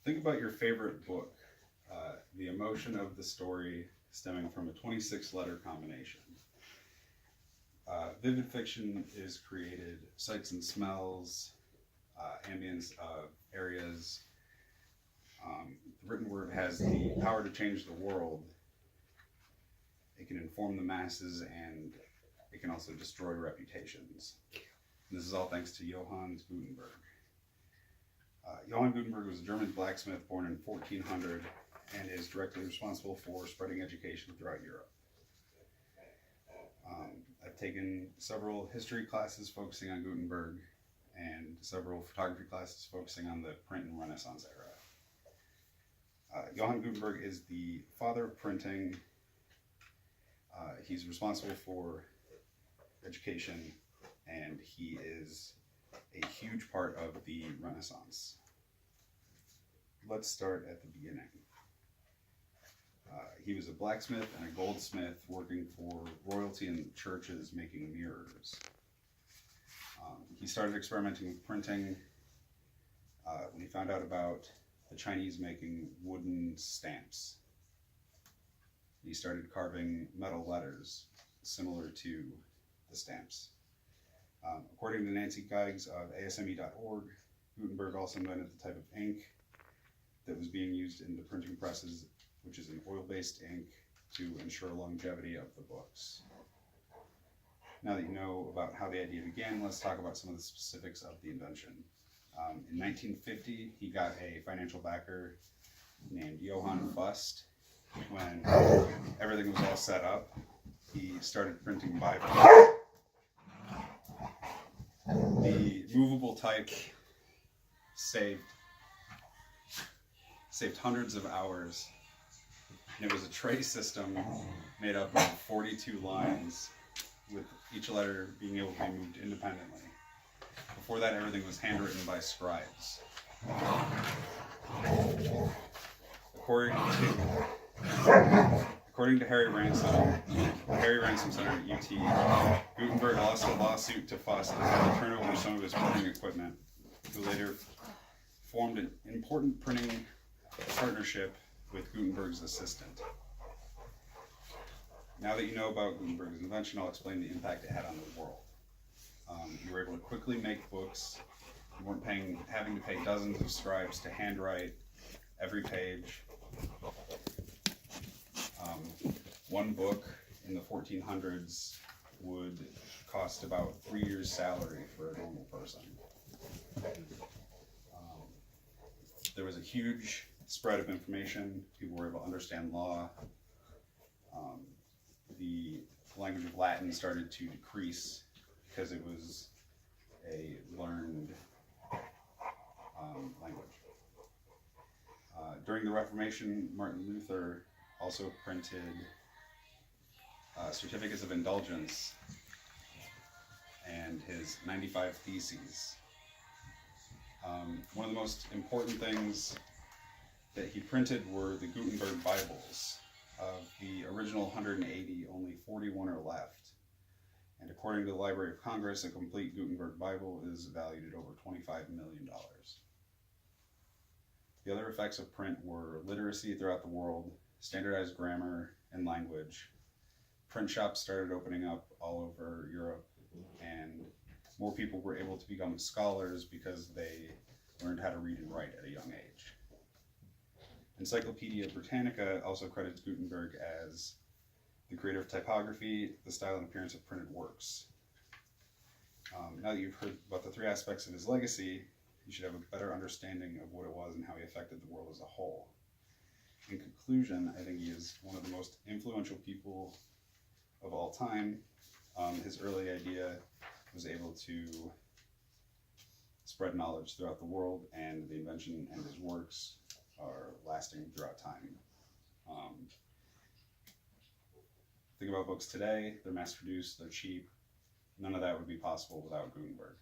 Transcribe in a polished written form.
Think about your favorite book, the emotion of the story stemming from a 26-letter combination. Vivid fiction is created, sights and smells, ambience of areas. The written word has the power to change the world. It can inform the masses, and it can also destroy reputations. And this is all thanks to Johann Gutenberg. Johann Gutenberg was a German blacksmith born in 1400 and is directly responsible for spreading education throughout Europe. I've taken several history classes focusing on Gutenberg and several photography classes focusing on the print and Renaissance era. Johann Gutenberg is the father of printing. He's responsible for education, and he is a huge part of the Renaissance. Let's start at the beginning. He was a blacksmith and a goldsmith working for royalty and churches making mirrors. He started experimenting with printing when he found out about the Chinese making wooden stamps. He started carving metal letters similar to the stamps. According to Nancy Geigs of ASME.org, Gutenberg also invented the type of ink that was being used in the printing presses, which is an oil-based ink to ensure longevity of the books. Now that you know about how the idea began, let's talk about some of the specifics of the invention. In 1950, he got a financial backer named Johann Fust. When everything was all set up, he started printing Bibles. The movable type saved hundreds of hours, and it was a tray system made up of 42 lines, with each letter being able to be moved independently. Before that, everything was handwritten by scribes. According to Harry Ransom Center at UT, Gutenberg lost a lawsuit to Fust and had to turn over some of his printing equipment, who later formed an important printing partnership with Gutenberg's assistant. Now that you know about Gutenberg's invention, I'll explain the impact it had on the world. You were able to quickly make books. You weren't having to pay dozens of scribes to handwrite every page. One book in the 1400s would cost about 3 years' salary for a normal person. There was a huge spread of information. People were able to understand law. The language of Latin started to decrease because it was a learned language. During the Reformation, Martin Luther also printed certificates of indulgence and his 95 Theses. One of the most important things that he printed were the Gutenberg Bibles. Of the original 180, only 41 are left. And according to the Library of Congress, a complete Gutenberg Bible is valued at over $25 million. The other effects of print were literacy throughout the world, standardized grammar and language. Print shops started opening up all over Europe, and more people were able to become scholars because they learned how to read and write at a young age. Encyclopedia Britannica also credits Gutenberg as the creator of typography, the style and appearance of printed works. Now that you've heard about the three aspects of his legacy, you should have a better understanding of what it was and how he affected the world as a whole. In conclusion, I think he is one of the most influential people of all time. His early idea was able to spread knowledge throughout the world, and the invention and his works are lasting throughout time. Think about books today, they're mass produced, they're cheap. None of that would be possible without Gutenberg.